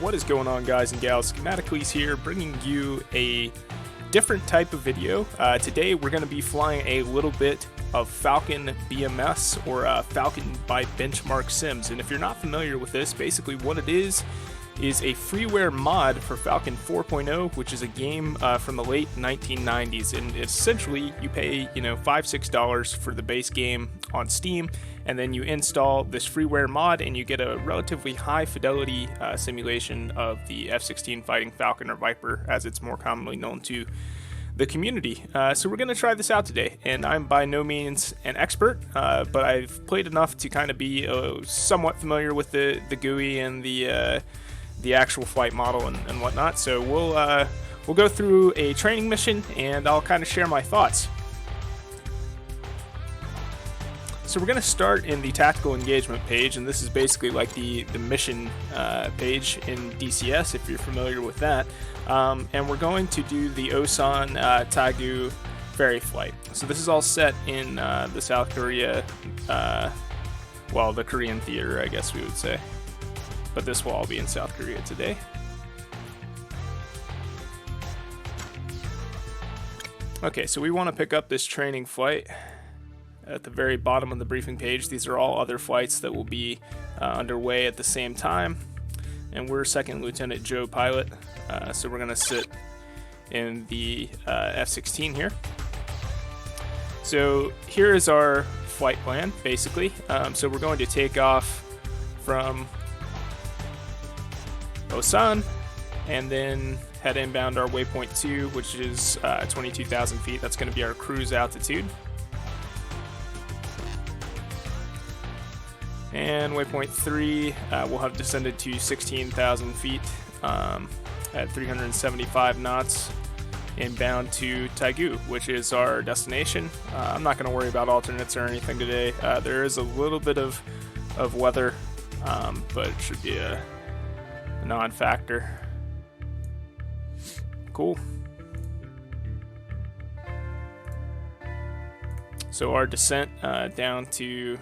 What is going on, guys and gals? Schematocles here, bringing you a different type of video. Today we're going to be flying a little bit of Falcon BMS, or Falcon by Benchmark Sims. And if you're not familiar with this, basically what it is a freeware mod for Falcon 4.0, which is a game from the late 1990s. And essentially you pay, $5-6 for the base game on Steam, and then you install this freeware mod and you get a relatively high fidelity simulation of the F-16 fighting Falcon, or Viper as it's more commonly known to the community. So we're going to try this out today, and I'm by no means an expert, but I've played enough to kind of be somewhat familiar with the GUI and the actual flight model and whatnot. So we'll go through a training mission and I'll kind of share my thoughts. So we're going to start in the tactical engagement page, and this is basically like the mission page in DCS, if you're familiar with that. And we're going to do the Osan Tague ferry flight. So this is all set in the South Korea, well, the Korean theater, I guess we would say. But this will all be in South Korea today. Okay, so we want to pick up this training flight at the very bottom of the briefing page. These are all other flights that will be underway at the same time. And we're Second Lieutenant Joe Pilot, so we're going to sit in the F-16 here. So here is our flight plan, basically. So we're going to take off from Osan and then head inbound our waypoint 2, which is 22,000 feet. That's going to be our cruise altitude. And waypoint 3 will have descended to 16,000 feet at 375 knots inbound to Tague, which is our destination. I'm not going to worry about alternates or anything today. There is a little bit of weather, but it should be a non-factor. Cool. So our descent down to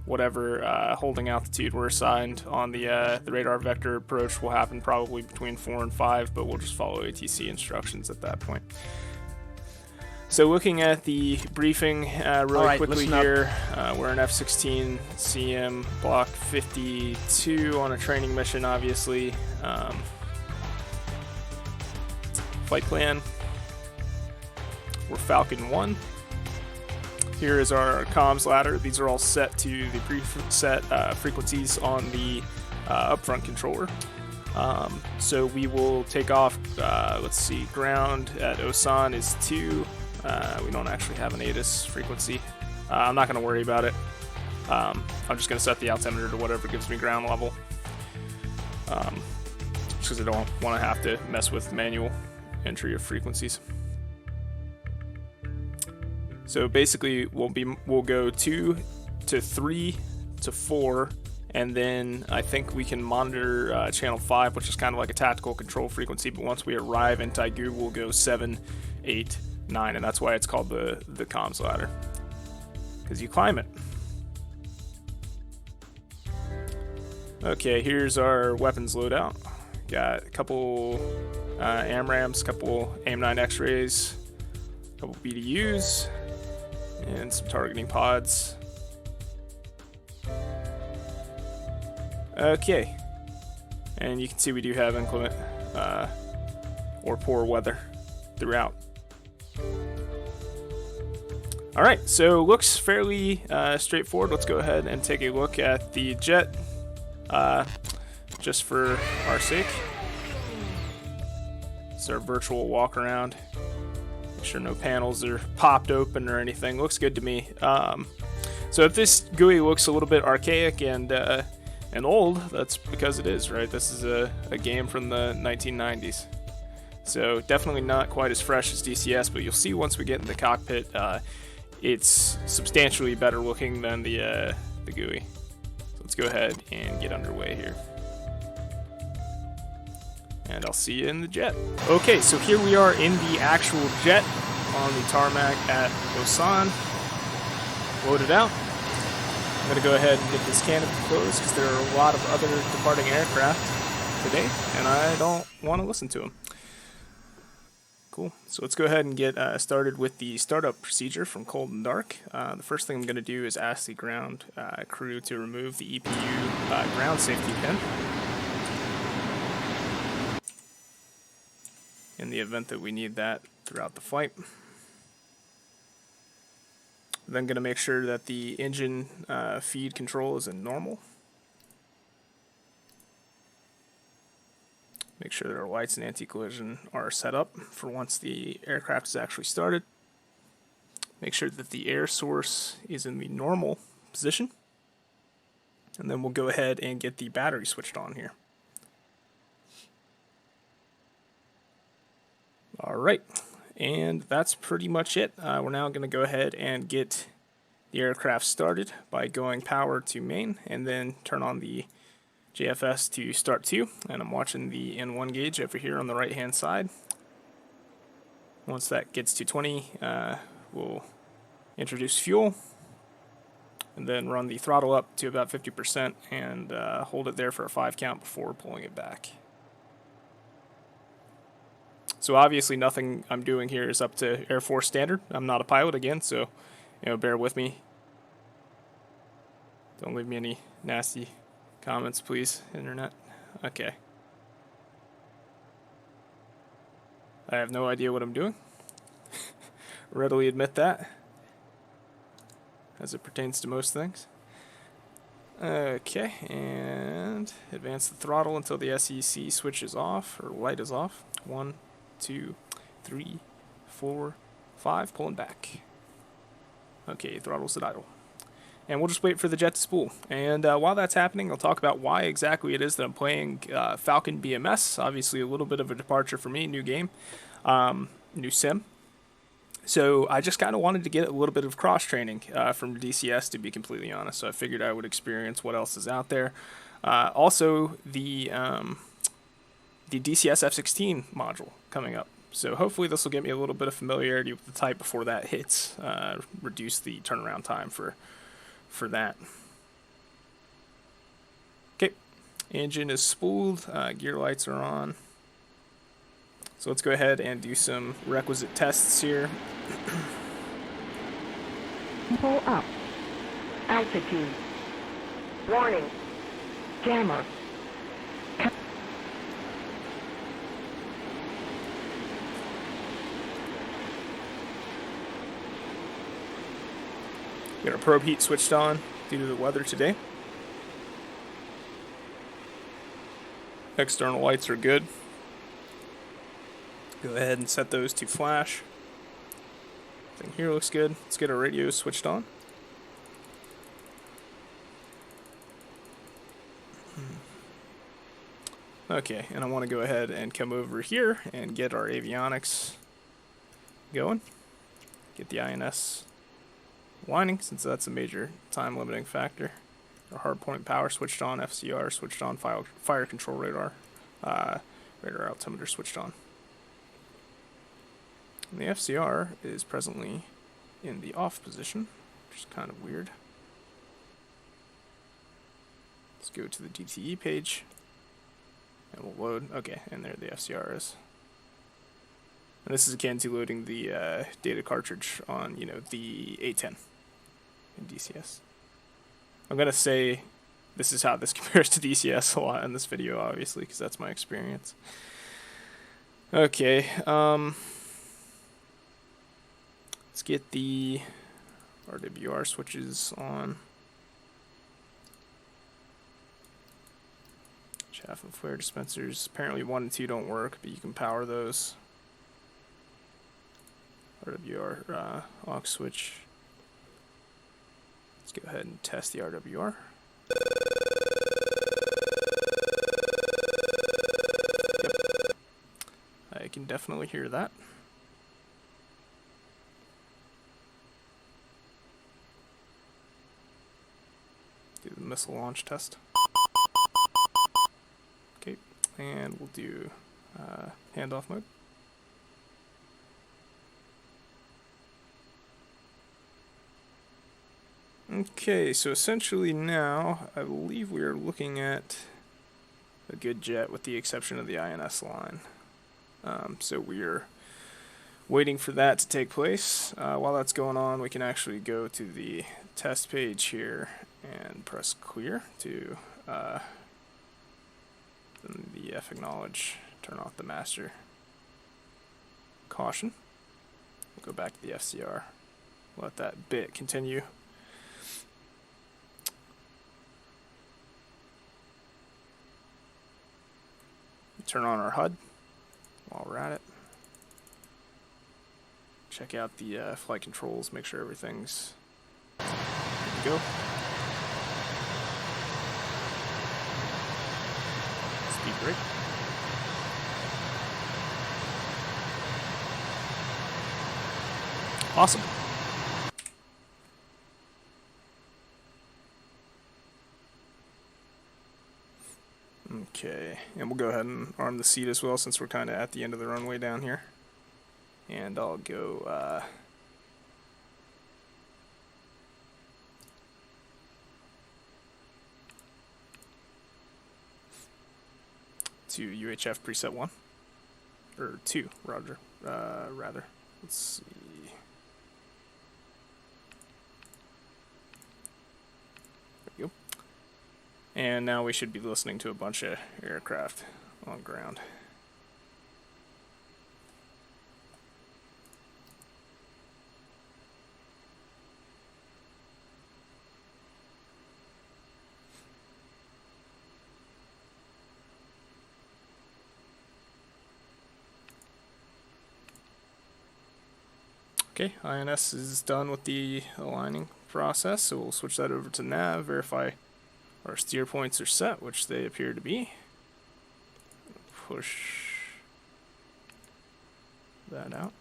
whatever holding altitude we're assigned on the radar vector approach will happen probably between 4 and 5, but we'll just follow ATC instructions at that point. So looking at the briefing really quickly here, we're in F-16C Block 52 on a training mission, obviously. Flight plan, we're Falcon 1. Here is our comms ladder. These are all set to the preset frequencies on the upfront controller. So we will take off, let's see, ground at Osan is 2. We don't actually have an ATIS frequency. I'm not going to worry about it. I'm just going to set the altimeter to whatever gives me ground level. Just because I don't want to have to mess with manual entry of frequencies. So basically we'll go 2 to 3 to 4, and then I think we can monitor channel 5, which is kind of like a tactical control frequency, but once we arrive in Tague, we'll go 7, 8, 9, and that's why it's called the comms ladder, because you climb it. Okay, here's our weapons loadout. Got a couple AMRAAMs, couple AIM-9 X-rays, couple BDUs, and some targeting pods. Okay, and you can see we do have inclement or poor weather throughout. Alright, so looks fairly straightforward. Let's go ahead and take a look at the jet, just for our sake. It's our virtual walk around. Make sure no panels are popped open or anything. Looks good to me. So if this GUI looks a little bit archaic and old, that's because it is, right? This is a game from the 1990s. So definitely not quite as fresh as DCS, but you'll see once we get in the cockpit, it's substantially better looking than the GUI. So let's go ahead and get underway here. And I'll see you in the jet. Okay, so here we are in the actual jet on the tarmac at Osan. Loaded out. I'm going to go ahead and get this canopy closed because there are a lot of other departing aircraft. today, and I don't want to listen to them. Cool. So let's go ahead and get started with the startup procedure from Cold and Dark. The first thing I'm going to do is ask the ground crew to remove the EPU ground safety pin in the event that we need that throughout the flight. Then going to make sure that the engine feed control is in normal. Make sure that our lights and anti-collision are set up for once the aircraft is actually started. Make sure that the air source is in the normal position. And then we'll go ahead and get the battery switched on here. Alright, and that's pretty much it. We're now going to go ahead and get the aircraft started by going power to main and then turn on the JFS to start 2, and I'm watching the N1 gauge over here on the right hand side. Once that gets to 20, we'll introduce fuel and then run the throttle up to about 50% and hold it there for a 5 count before pulling it back. So obviously nothing I'm doing here is up to Air Force standard. I'm not a pilot again, so bear with me. Don't leave me any nasty comments, please, internet. Okay. I have no idea what I'm doing. Readily admit that, as it pertains to most things. Okay, and advance the throttle until the SEC switch is off, or light is off. 1, 2, 3, 4, 5, pulling back. Okay, throttle's at idle. And we'll just wait for the jet to spool. And while that's happening, I'll talk about why exactly it is that I'm playing Falcon BMS. Obviously a little bit of a departure for me, new game, new sim. So I just kind of wanted to get a little bit of cross-training from DCS, to be completely honest. So I figured I would experience what else is out there. Also, the DCS F-16 module coming up. So hopefully this will get me a little bit of familiarity with the type before that hits, reduce the turnaround time for that. Okay, engine is spooled, gear lights are on. So let's go ahead and do some requisite tests here. Pull up. Altitude. Warning. Jammer. Got our probe heat switched on due to the weather today. External lights are good. Go ahead and set those to flash. Everything here looks good. Let's get our radios switched on. Okay, and I want to go ahead and come over here and get our avionics going. Get the INS lining, since that's a major time limiting factor. Our hardpoint power switched on, FCR switched on, fire control radar, radar altimeter switched on. And the FCR is presently in the off position, which is kind of weird. Let's go to the DTE page and we'll load. Okay, and there the FCR is. And this is akin to loading the data cartridge on, the A10 in DCS. I'm going to say this is how this compares to DCS a lot in this video, obviously, because that's my experience. Okay, let's get the RWR switches on. Chaff and flare dispensers. Apparently 1 and 2 don't work, but you can power those. RWR aux switch. Let's go ahead and test the RWR. Yep. I can definitely hear that. Do the missile launch test. Okay, and we'll do handoff mode. Okay, so essentially now I believe we are looking at a good jet with the exception of the INS line. So we're waiting for that to take place. While that's going on, we can actually go to the test page here and press clear to the F acknowledge, turn off the master caution. We'll go back to the FCR, let that bit continue. Turn on our HUD while we're at it. Check out the flight controls, make sure everything's good to go. Speed brake. Awesome. Okay, and we'll go ahead and arm the seat as well since we're kind of at the end of the runway down here. And I'll go to UHF preset 1 or 2, Roger. Rather, let's see. There we go. And now we should be listening to a bunch of aircraft on ground. Okay, INS is done with the aligning process, so we'll switch that over to nav, verify our steer points are set, which they appear to be. Push that out.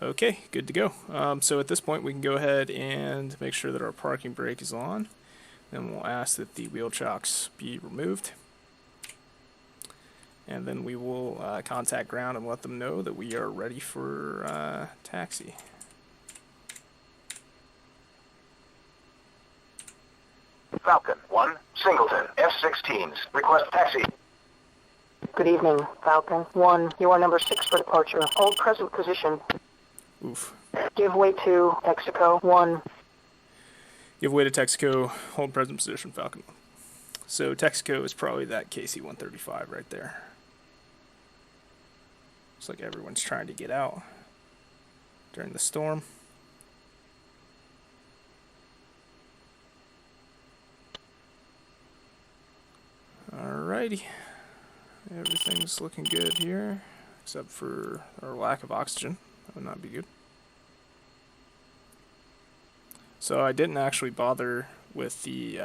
Okay, good to go. So at this point we can go ahead and make sure that our parking brake is on. Then we'll ask that the wheel chocks be removed. And then we will contact ground and let them know that we are ready for taxi. Falcon 1, Singleton, F-16s, request taxi. Good evening, Falcon 1. You are number 6 for departure. Hold present position. Oof. Give way to Texaco 1. Give way to Texaco, hold present position, Falcon. So Texaco is probably that KC-135 right there. Looks like everyone's trying to get out during the storm. Alrighty. Everything's looking good here, except for our lack of oxygen. That would not be good. So I didn't actually bother with the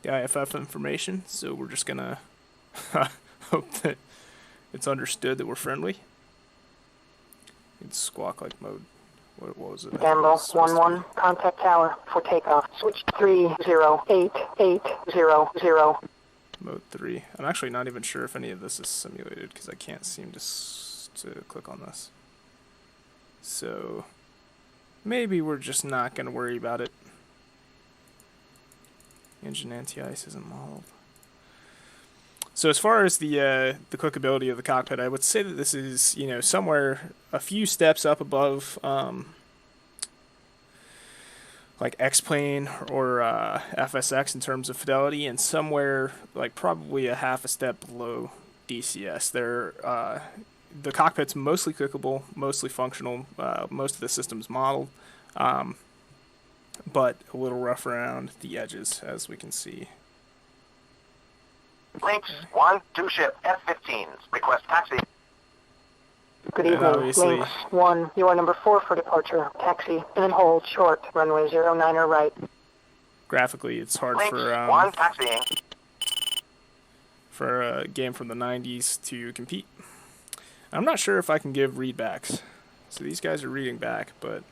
IFF information, so we're just gonna hope that it's understood that we're friendly. It's squawk like mode. What was it? Gamble 1-1, contact tower for takeoff. Switch 308800. Mode 3. I'm actually not even sure if any of this is simulated because I can't seem to click on this. So maybe we're just not going to worry about it. Engine anti-ice isn't modeled. So as far as the clickability of the cockpit, I would say that this is, you know, somewhere a few steps up above like X-Plane or FSX in terms of fidelity, and somewhere like probably a half a step below DCS. The cockpit's mostly clickable, mostly functional, most of the system's modeled, but a little rough around the edges, as we can see. Links 1, 2 ship, F-15s, request taxi. Good evening, Links 1. You are number 4 for departure. Taxi, and then hold short, runway 09er right. Graphically, it's hard Links 1, taxiing. For a game from the 90s to compete. I'm not sure if I can give readbacks. So these guys are reading back, but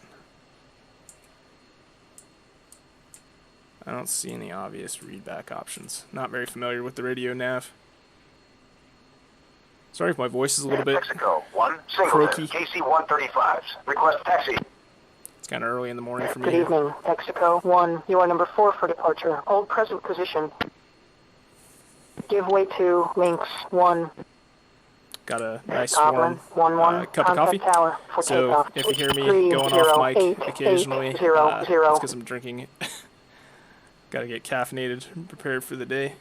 I don't see any obvious readback options. Not very familiar with the radio nav. Sorry if my voice is a little bit Mexico 1, Singleton, croaky. KC-135s, request taxi. kind of early in the morning for me. Good evening, Mexico 1. You are number 4 for departure. Hold present position. Give way to Lynx 1. Got a nice Goblin warm 1-1. cup of coffee. Tower for So takeoff. if you hear me 3, going 0, off mic 8, occasionally, 8, 0, it's 0. because I'm drinking. Got to get caffeinated and prepared for the day.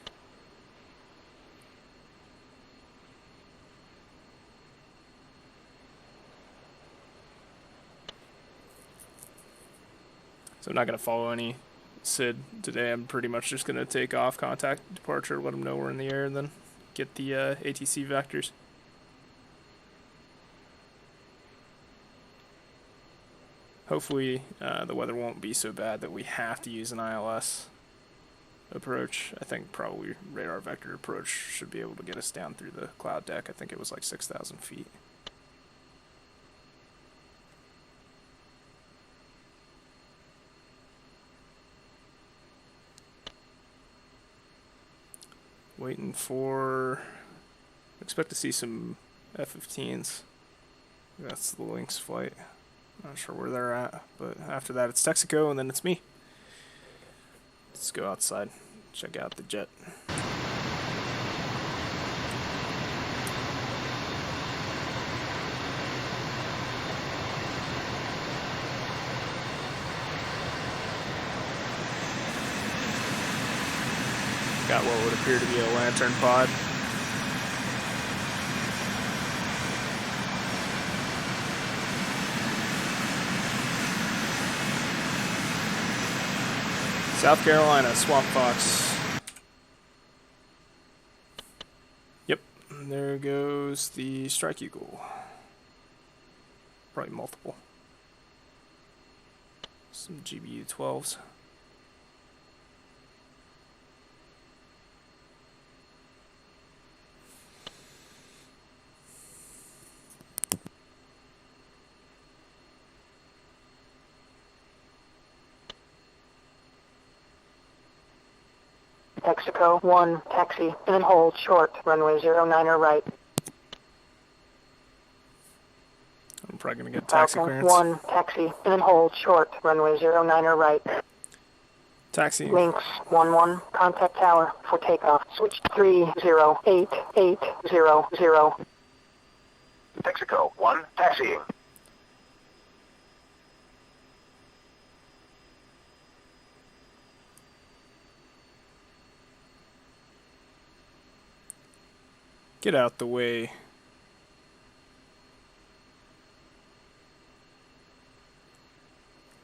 So I'm not going to follow any SID today. I'm pretty much just going to take off, contact departure, let them know we're in the air, and then get the ATC vectors. Hopefully the weather won't be so bad that we have to use an ILS approach. I think probably radar vector approach should be able to get us down through the cloud deck. I think it was like 6,000 feet. Waiting for, expect to see some F-15s. That's the Lynx flight. Not sure where they're at, but after that it's Texaco and then it's me. Let's go outside, check out the jet. Got what would appear to be a lantern pod. South Carolina, Swamp Fox. Yep, and there goes the Strike Eagle. Probably multiple. Some GBU-12s. Mexico 1, taxi, and then hold short, runway 09er right. I'm probably going to get taxi Falcon clearance. 1, taxi, and then hold short, runway 09er right. Taxi. Lynx 1-1, contact tower for takeoff. Switch 308-800. Texaco 1, taxiing. Get out the way.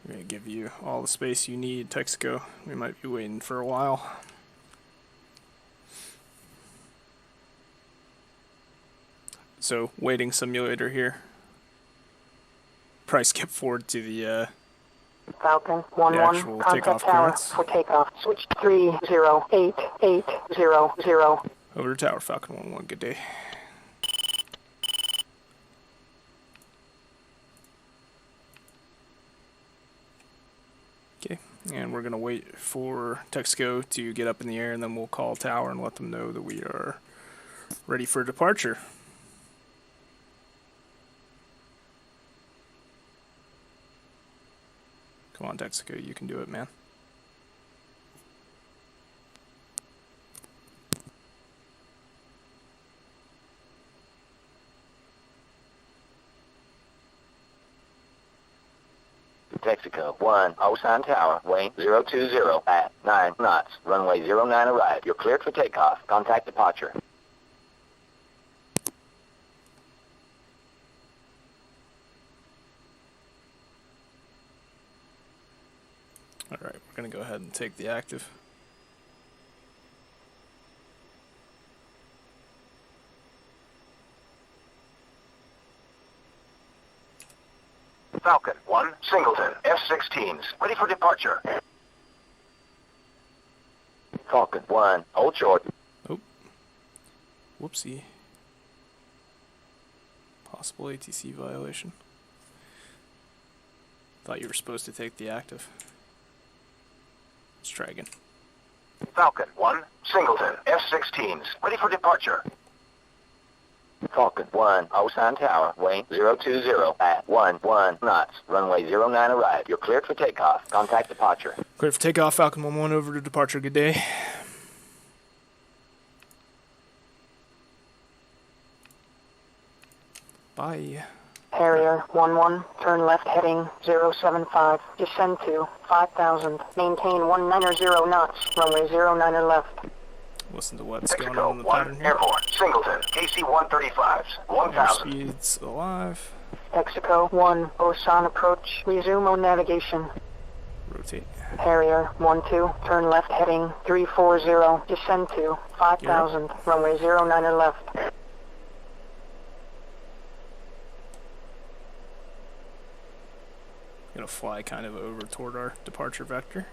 I'm going to give you all the space you need, Texaco. We might be waiting for a while. So, waiting simulator here. Probably skip forward to the Falcon actual 1-1, contact takeoff tower clearance. for takeoff. Switch 308-800. Over to tower, Falcon 1-1, good day. Okay, and we're going to wait for Texaco to get up in the air, and then we'll call tower and let them know that we are ready for departure. Come on, Texaco, you can do it, man. Texaco 1, Osan Tower, weight 020 at 9 knots, runway 09 arrive. You're cleared for takeoff. Contact departure. Alright, we're going to go ahead and take the active. Falcon 1, Singleton, F-16s, ready for departure. Falcon 1, hold short. Oh. Whoopsie. Possible ATC violation. Thought you were supposed to take the active. Let's try again. Falcon 1, Singleton, F-16s, ready for departure. Falcon 1, Osan Tower, weight 020 at 11 knots. Runway 09 arrived. You're cleared for takeoff. Contact departure. Cleared for takeoff, Falcon 1-1 over to departure. Good day. Bye. Harrier 1-1, turn left heading 075, descend to 5,000, maintain 190 knots, runway 09 left. Listen to what's going Mexico, on in the 1, pattern here. Airborne, Singleton, KC-135s, 1,000. Speed's alive. Mexico 1, Osan approach, resume on navigation. Rotate. Harrier 1-2, turn left heading 340, descend to 5,000, runway 09 left. Gonna fly kind of over toward our departure vector.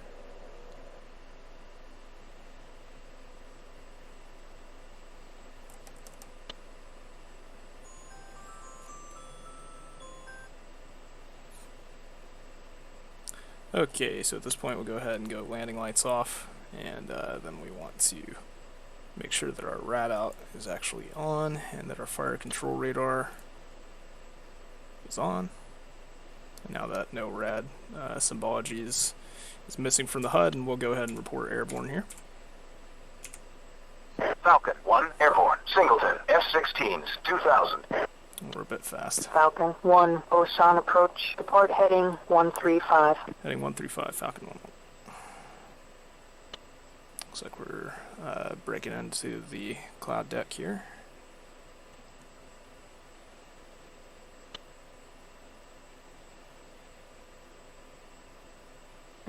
Okay, so at this point we'll go ahead and go landing lights off, and then we want to make sure that our rad out is actually on and that our fire control radar is on. And now that no rad symbology is missing from the HUD, and we'll go ahead and report airborne here. Falcon 1, Airborne, Singleton, F-16s, 2,000. We're a bit fast. Falcon 1, Osan approach, depart heading 135. Heading 135, Falcon 1. Looks like we're breaking into the cloud deck here.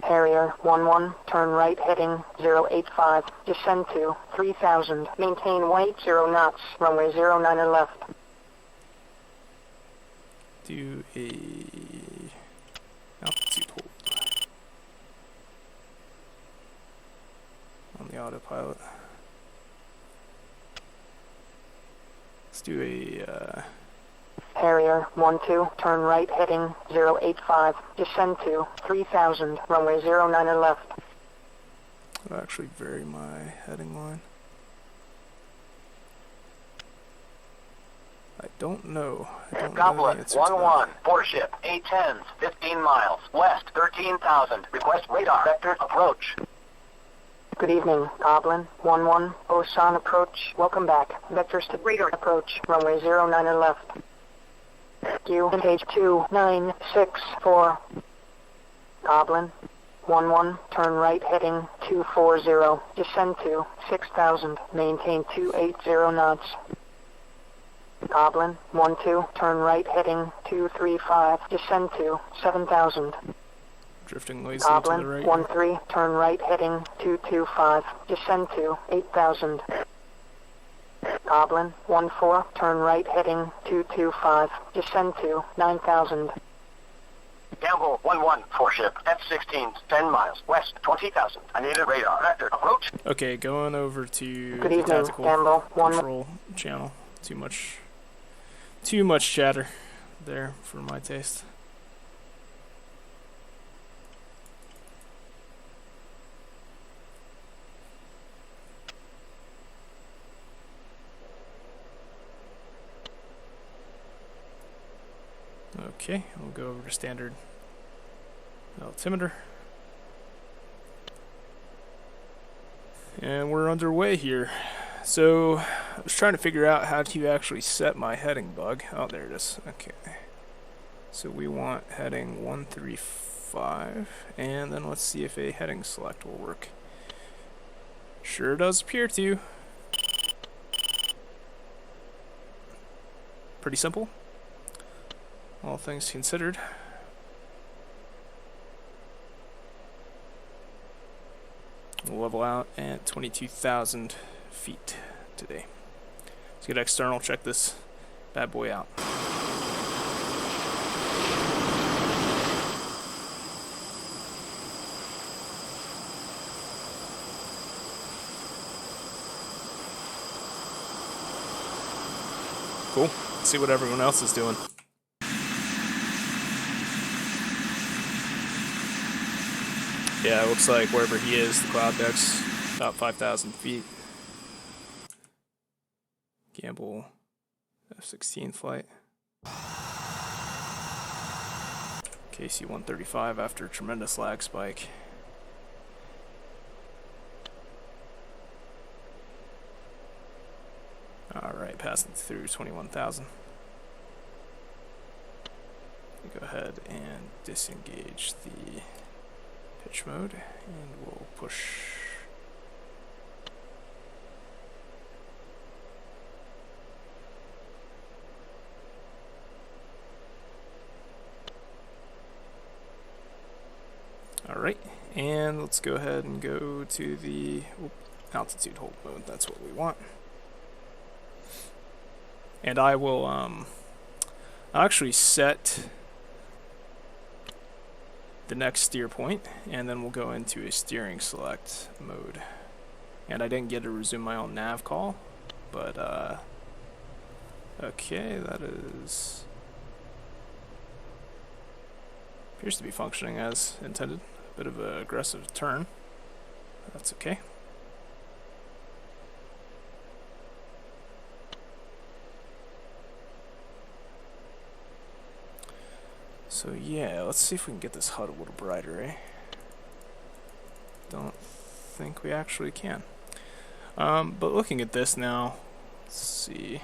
Harrier 1-1, turn right heading 085, descend to 3,000, maintain 180 knots, runway 09 left. Do a altitude hold on the autopilot. Let's do a Harrier 1-2, turn right heading 085, descend to 3,000, runway 09 left. I'll actually vary my heading line. I don't know. Goblin 1-1, border ship, A-10s, 15 miles, west 13,000. Request radar vector approach. Good evening, Goblin 1-1, Osan approach, welcome back. Vectors to radar approach, runway 09 left. You engage 2964. Goblin 1-1, turn right heading 240, descend to 6,000, maintain 280 knots. Goblin 1-2, turn right heading 235, descend to 7,000. Drifting lazily Goblin to the right. 1-3, turn right heading 225, descend to 8,000. Goblin 1-4, turn right heading 225, descend to 9,000. Gamble 1-1, ship, F-16s, 10 miles, west 20,000. I need a radar vector approach. Okay, going over to Good the evening, tactical Gamble 1. control channel. Too much chatter there for my taste. Okay, we'll go over to standard altimeter. And we're underway here. So, I was trying to figure out how to actually set my heading bug. Oh, there it is. Okay. So we want heading 135, and then let's see if a heading select will work. Sure does appear to. Pretty simple, all things considered. We'll level out at 22,000 feet today. Let's get external, check this bad boy out. Cool. Let's see what everyone else is doing. Yeah, it looks like wherever he is, the cloud deck's about 5,000 feet. Gamble F-16 flight. KC-135 after a tremendous lag spike. Alright, passing through 21,000. Go ahead and disengage the pitch mode, and we'll push. Alright, and let's go ahead and go to the altitude hold mode. That's what we want. And I will I'll actually set the next steer point, and then we'll go into a steering select mode. And I didn't get to resume my own nav call, but okay, that is appears to be functioning as intended. A bit of an aggressive turn. That's okay. So yeah, let's see if we can get this HUD a little brighter, eh? Don't think we actually can. But looking at this now, let's see.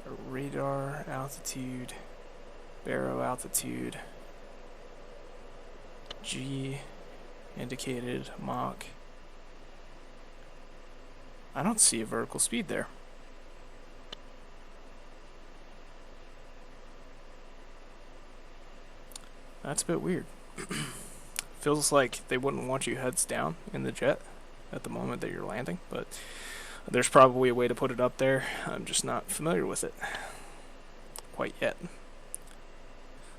Our radar altitude, baro altitude, G indicated, Mach. I don't see a vertical speed there. That's a bit weird. Feels like they wouldn't want you heads down in the jet at the moment that you're landing, but there's probably a way to put it up there. I'm just not familiar with it quite yet.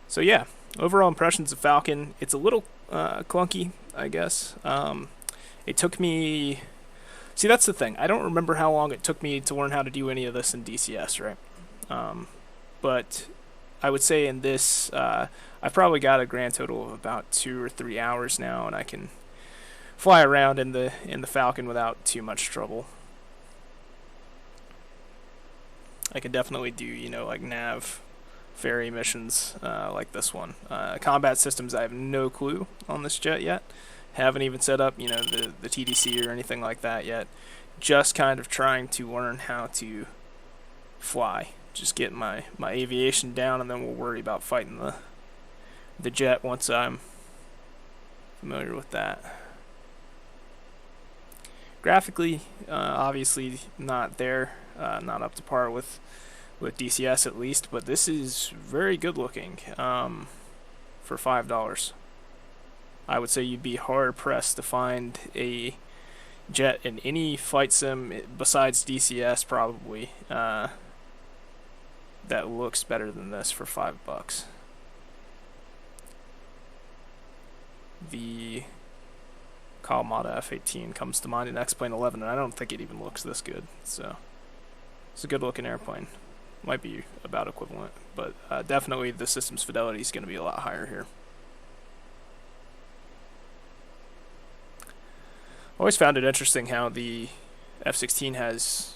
So yeah, overall impressions of Falcon, it's a little clunky, I guess. It took me... See, that's the thing. I don't remember how long it took me to learn how to do any of this in DCS, right? But I would say in this, I've probably got a grand total of about 2 or 3 hours now, and I can fly around in the Falcon without too much trouble. I can definitely do, you know, like nav ferry missions like this one. Combat systems, I have no clue on this jet yet. Haven't even set up, you know, the TDC or anything like that yet. Just kind of trying to learn how to fly. Just get my aviation down, and then we'll worry about fighting the jet once I'm familiar with that. Graphically, obviously not there, not up to par with DCS at least, but this is very good looking for $5. I would say you'd be hard pressed to find a jet in any flight sim besides DCS probably that looks better than this for $5. The Kalamata F-18 comes to mind in X-Plane 11, and I don't think it even looks this good. So it's a good looking airplane. Might be about equivalent, but definitely the system's fidelity is going to be a lot higher here. Always found it interesting how the F-16 has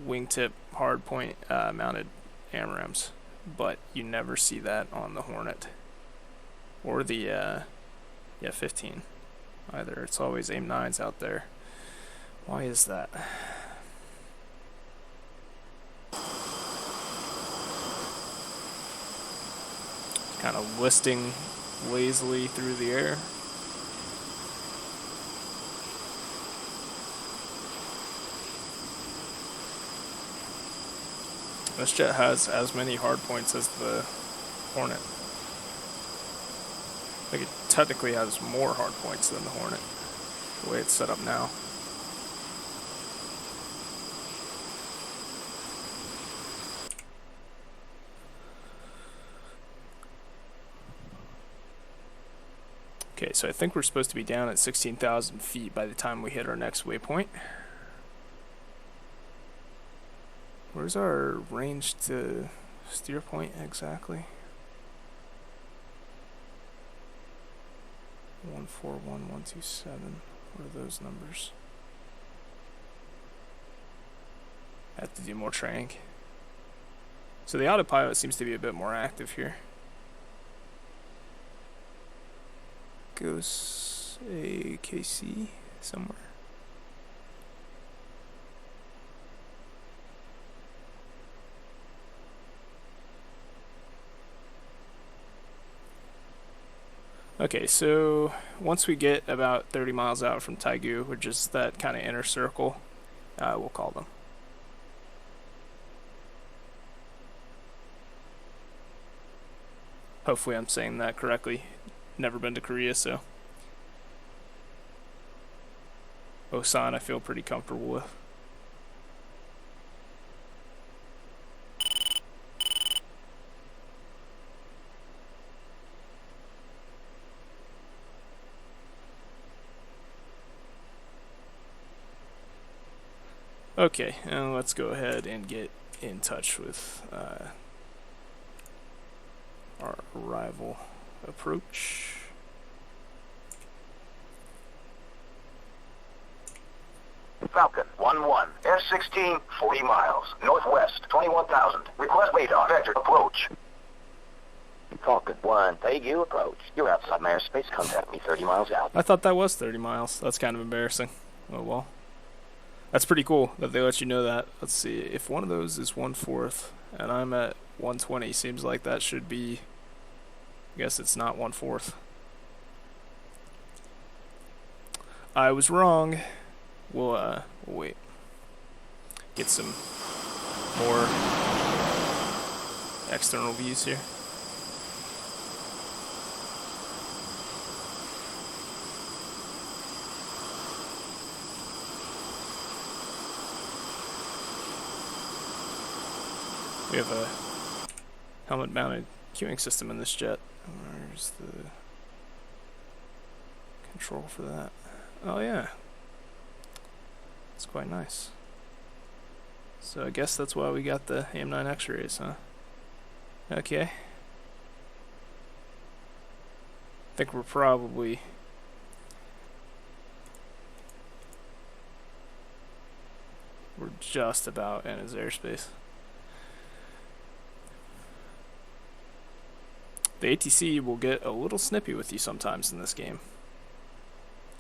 wingtip hardpoint mounted AMRAAMs, but you never see that on the Hornet or the F-15 either. It's always AIM-9s out there. Why is that? Kind of listing lazily through the air. This jet has as many hard points as the Hornet. I think it technically has more hard points than the Hornet, the way it's set up now. Okay, so I think we're supposed to be down at 16,000 feet by the time we hit our next waypoint. Where's our range to steer point exactly? 141127. What are those numbers? Have to do more training. So the autopilot seems to be a bit more active here. Goes a KC somewhere. Okay, so once we get about 30 miles out from Tague, which is that kind of inner circle, we'll call them. Hopefully I'm saying that correctly. Never been to Korea, so Osan I feel pretty comfortable with. Okay, and let's go ahead and get in touch with our arrival approach. Falcon 1-1, F-16, 40 miles, northwest, 21,000. Request radar, vector, approach. Falcon 1, Tague, approach. You're outside my airspace, contact me 30 miles out. I thought that was 30 miles. That's kind of embarrassing. Oh well. That's pretty cool that they let you know that. Let's see, if one of those is 1/4 and I'm at 120, seems like that should be, I guess it's not 1/4. I was wrong. We'll wait. Get some more external views here. We have a helmet-mounted queuing system in this jet. Where's the control for that? Oh yeah. It's quite nice. So I guess that's why we got the AIM-9 X-rays, huh? Okay. I think we're probably just about in his airspace. The ATC will get a little snippy with you sometimes in this game.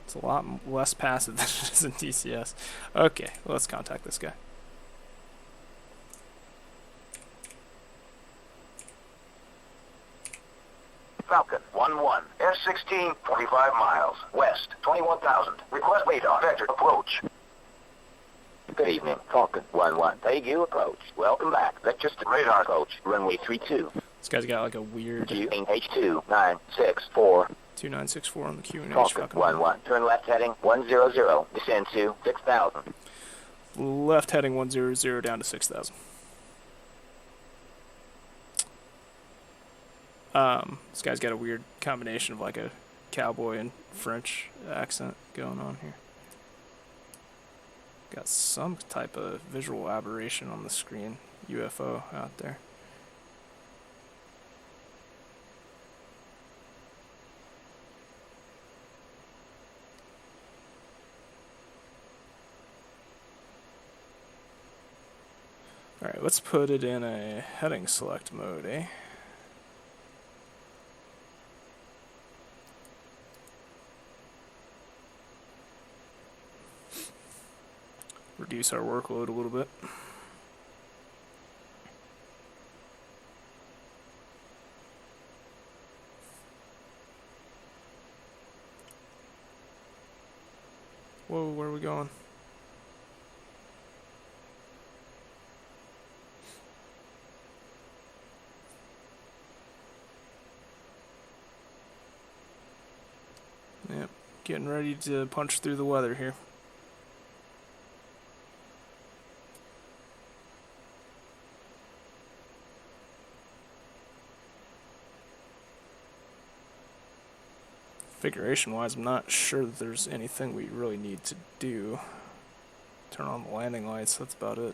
It's a lot less passive than it is in DCS. Okay, let's contact this guy. Falcon 1-1, F-16, 45 miles, west, 21,000. Request radar, vector, approach. Good evening, Falcon 1-1, Tague, approach. Welcome back. Vector radar approach, runway 32. This guy's got like a weird H2964. 2964 on the QNH. Falcon 1-1, turn left heading 100, descend to 6,000. Left heading 100 down to 6,000. This guy's got a weird combination of like a cowboy and French accent going on here. Got some type of visual aberration on the screen. UFO out there. Alright, let's put it in a heading select mode, eh? Reduce our workload a little bit. Whoa, where are we going? Yep, getting ready to punch through the weather here. Configuration wise, I'm not sure that there's anything we really need to do. Turn on the landing lights, that's about it.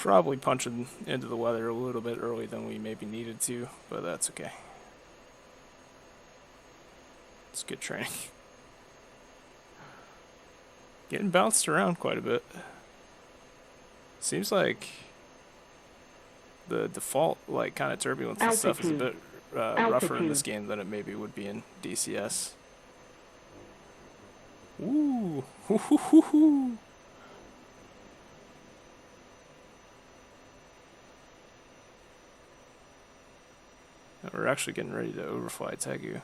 Probably punching into the weather a little bit early than we maybe needed to, but that's okay. It's good training. Getting bounced around quite a bit. Seems like the default like kind of turbulence and stuff is a bit rougher in this game than it maybe would be in DCS. Ooh, hoo hoo hoo hoo. We're actually getting ready to overfly Tague.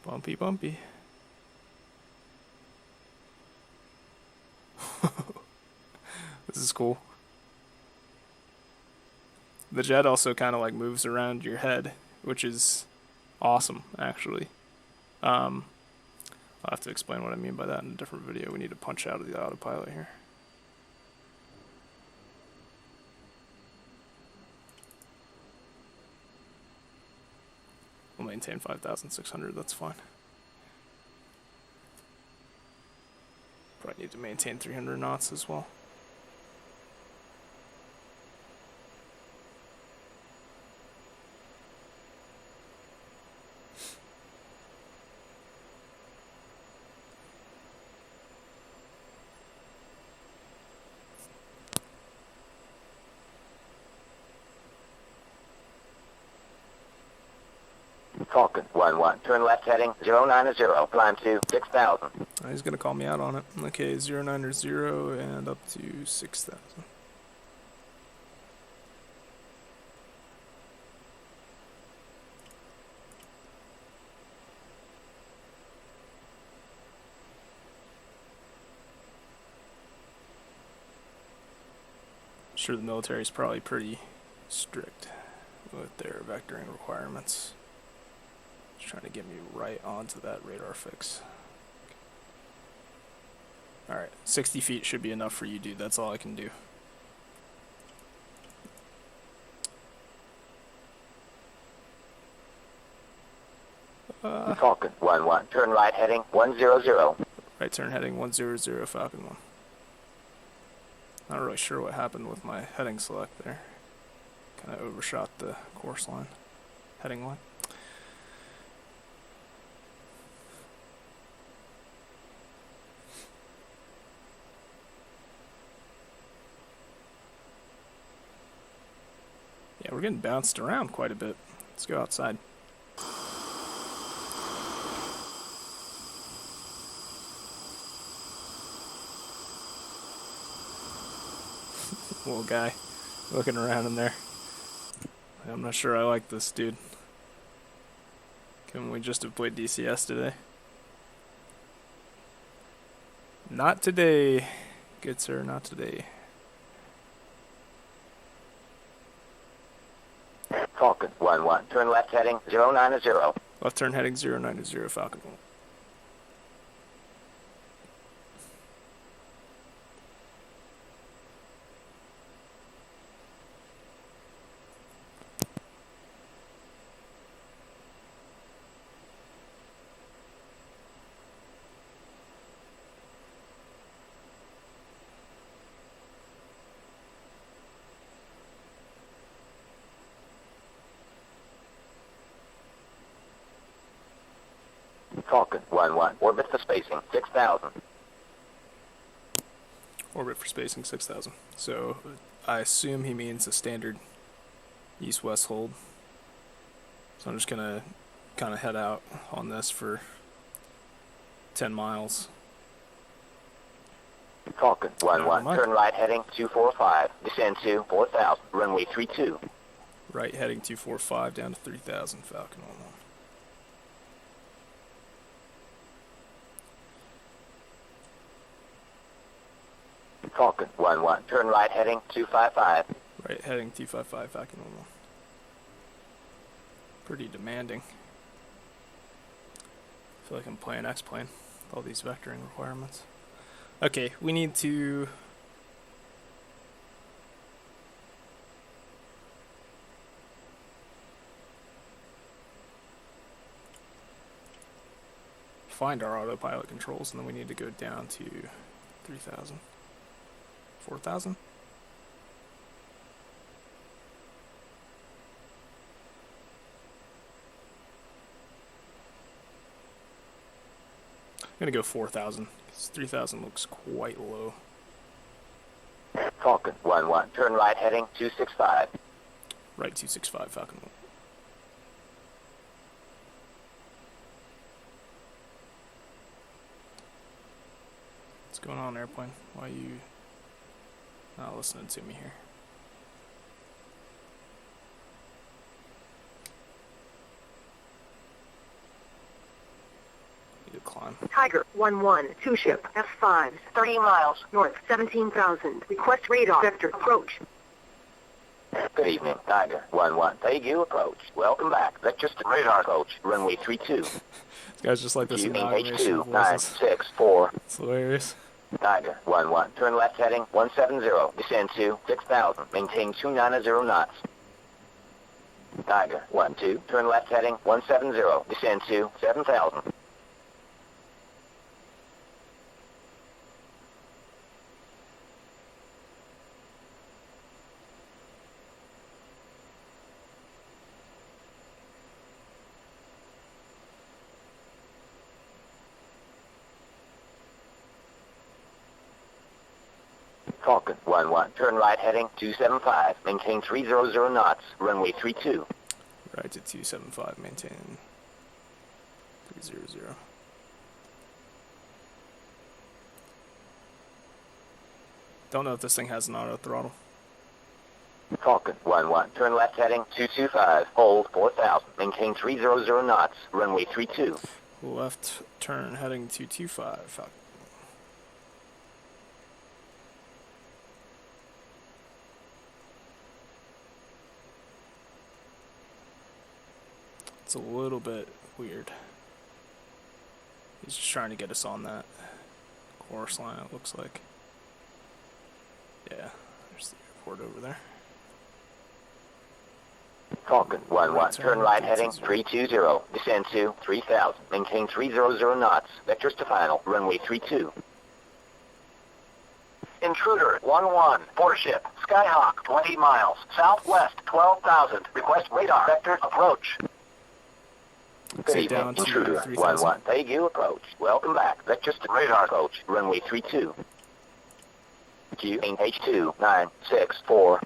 Bumpy, bumpy. This is cool. The jet also kind of like moves around your head, which is awesome, actually. I'll have to explain what I mean by that in a different video. We need to punch out of the autopilot here. We'll maintain 5,600, that's fine. Probably need to maintain 300 knots as well. Falcon 1-1. Turn left heading 090. Climb to 6,000. He's going to call me out on it. Okay, 090 and up to 6,000. I'm sure the military is probably pretty strict with their vectoring requirements. Just trying to get me right onto that radar fix. Alright, 60 feet should be enough for you, dude. That's all I can do. Falcon 1-1. Turn right heading 100. Right turn heading 100, Falcon 1. Not really sure what happened with my heading select there. Kind of overshot the course line, heading line. Yeah, we're getting bounced around quite a bit. Let's go outside. Little guy looking around in there. I'm not sure I like this dude. Can we just have played DCS today? Not today. Good sir, not today. Falcon 1-1. Turn left heading 090. Left turn heading 090, Falcon 1. Falcon 1-1. Orbit for spacing 6,000. Orbit for spacing 6,000. So I assume he means a standard east-west hold. So I'm just gonna kind of head out on this for 10 miles. Falcon 1-1. Turn right heading 245. Descend to 4,000. Runway 32. Right heading 245 down to 3,000, Falcon 1. Falcon 1-1. Turn right heading 255. Right heading 255, Falcon 1. Pretty demanding. I feel like I'm playing X-Plane with all these vectoring requirements. Okay, we need to... find our autopilot controls, and then we need to go down to 3,000. 4,000? I'm gonna go 4,000, because 3,000 looks quite low. Falcon 1-1, turn right heading 265. Right, 265, Falcon 1. What's going on, airplane? Why are you not listening to me here? Need to climb. Tiger 1-1, 2 ship, F5, 30 miles, north, 17,000. Request radar vector approach. Good evening, Tiger 1-1, Tague approach. Welcome back. Vector radar approach, runway 32. This guy's just like this inauguration H2 voices. 964. It's hilarious. Tiger 1-1, turn left heading 170, descend to 6,000, maintain 290 knots. Tiger 1-2, turn left heading 170, descend to 7,000. Falcon 1-1, turn right heading 275, maintain 300 knots, runway 32. Right to 275, maintain 300. Don't know if this thing has an auto throttle. Falcon 1-1, turn left heading 225, hold 4,000, maintain 300 knots, runway 32. Left turn heading 225, Falcon. It's a little bit weird. He's just trying to get us on that course line, it looks like. Yeah, there's the airport over there. Falcon 1-1, turn right heading 320, descend to 3,000, maintain 300 knots, vectors to final, runway 32. Intruder 1-1, board ship, Skyhawk 20 miles, southwest 12,000, request radar vector approach. Good evening, down to Intruder 3,000. 1-1, Tague approach. Welcome back. Vectors to radar approach. Runway 32. H2 964.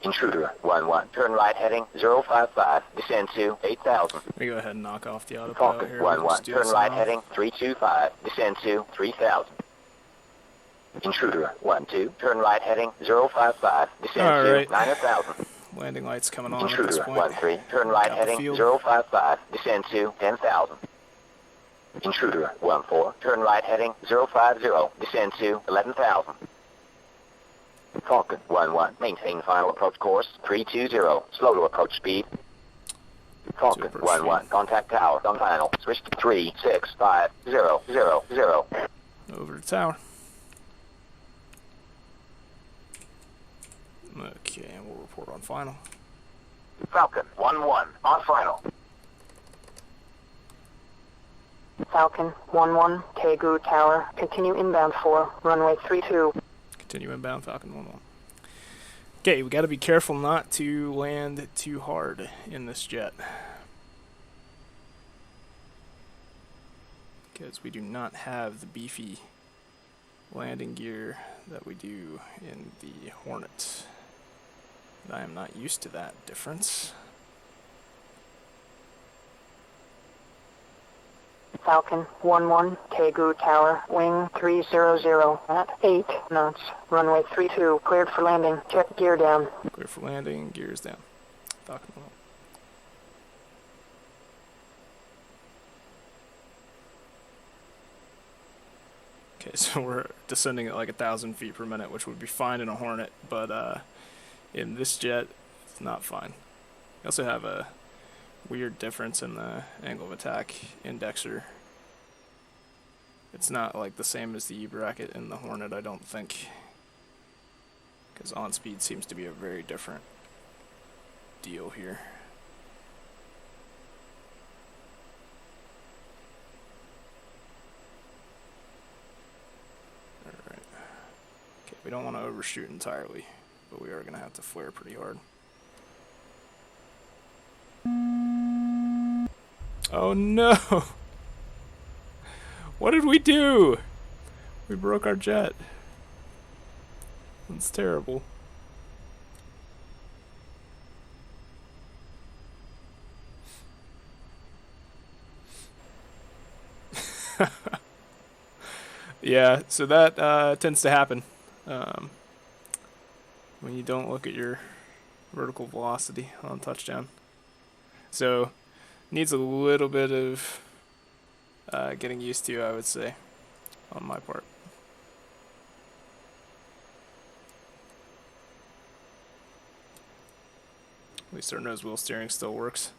Intruder 1-1, turn right heading 055. Descend to 8,000. Let me go ahead and knock off the autopilot Falcon here. 1-1, turn right now. heading 325. Descend to 3,000. Intruder 1-2, turn right heading 055. Descend Alright. to 9,000. Landing lights coming on at this Intruder point. 1-3, turn right Got the heading field. 055, descend to 10,000. Intruder 1-4, turn right heading 050, descend to 11,000. Falcon 1-1, maintain final approach course 320, slow to approach speed. Falcon Super 1-1, speed. contact tower on final, switch to 365,000. Over to tower. Okay, and we'll report on final. Falcon 1-1, on final. Falcon 1-1, Tague Tower, continue inbound for runway 32. Continue inbound, Falcon 1-1. Okay, we got to be careful not to land too hard in this jet, because we do not have the beefy landing gear that we do in the Hornet. I am not used to that difference. Falcon 1-1, Tague Tower, wing 300 at 8 knots, runway 32, cleared for landing, check gear down. Clear for landing, gears down. Falcon 1. Okay, so we're descending at like 1,000 feet per minute, which would be fine in a Hornet, but in this jet, it's not fine. We also have a weird difference in the angle of attack indexer. It's not like the same as the E-bracket in the Hornet, I don't think, because on speed seems to be a very different deal here. We don't want to overshoot entirely, but we are going to have to flare pretty hard. Oh no! What did we do? We broke our jet. That's terrible. Yeah, so that tends to happen when you don't look at your vertical velocity on touchdown. So needs a little bit of getting used to, I would say, on my part. At least our nose wheel steering still works.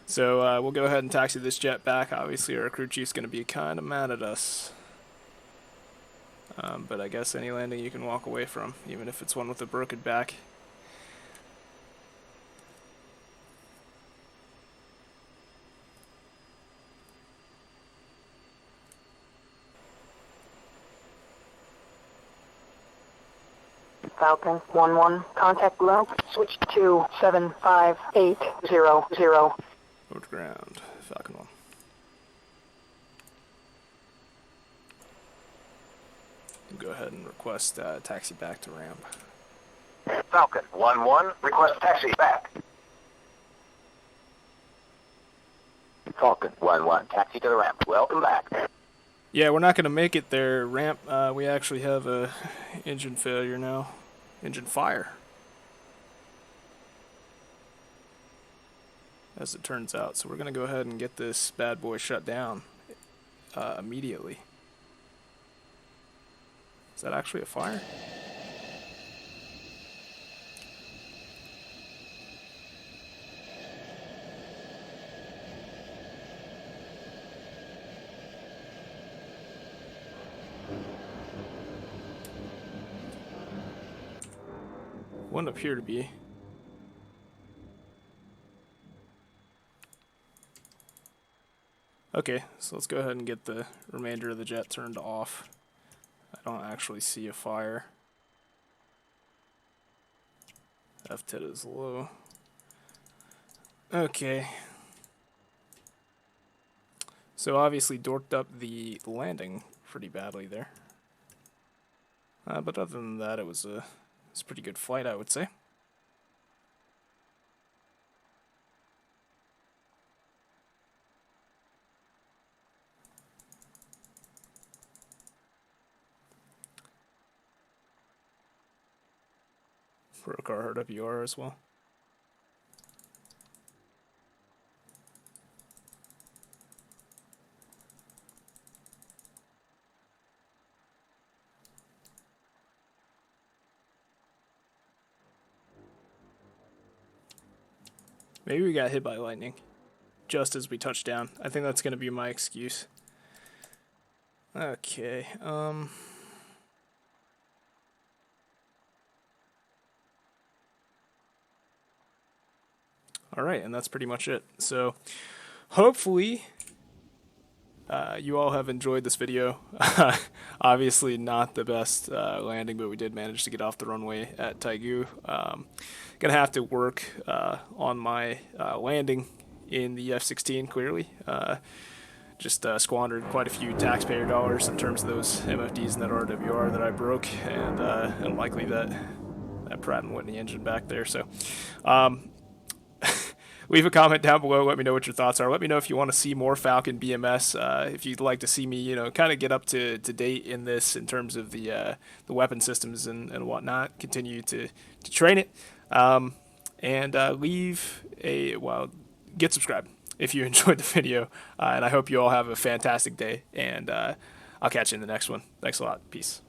So we'll go ahead and taxi this jet back. Obviously our crew chief's going to be kind of mad at us. But I guess any landing you can walk away from, even if it's one with a broken back. Falcon 1-1, contact low, switch to 75800. Over to ground, Falcon 1. Go ahead and request taxi back to ramp. Falcon 1-1, request taxi back. Falcon 1-1, taxi to the ramp. Welcome back. Yeah, we're not going to make it there, ramp. We actually have a engine failure now. Engine fire, as it turns out. So we're going to go ahead and get this bad boy shut down immediately. Is that actually a fire? Wouldn't appear to be. Okay, so let's go ahead and get the remainder of the jet turned off. I don't actually see a fire. F-tit is low. Okay. So obviously dorked up the landing pretty badly there. But other than that, it was a pretty good flight, I would say. Broke our RWR as well. Maybe we got hit by lightning just as we touched down. I think that's going to be my excuse. Okay, alright, and that's pretty much it. So, hopefully, you all have enjoyed this video. Obviously not the best landing, but we did manage to get off the runway at Tague. Gonna have to work on my landing in the F-16, clearly. Just squandered quite a few taxpayer dollars in terms of those MFDs and that RWR that I broke, and unlikely that Pratt & Whitney engine back there. So, leave a comment down below. Let me know what your thoughts are. Let me know if you want to see more Falcon BMS. If you'd like to see me, you know, kind of get up to date in this in terms of the weapon systems and whatnot. Continue to train it, and leave a get subscribed if you enjoyed the video. And I hope you all have a fantastic day. And I'll catch you in the next one. Thanks a lot. Peace.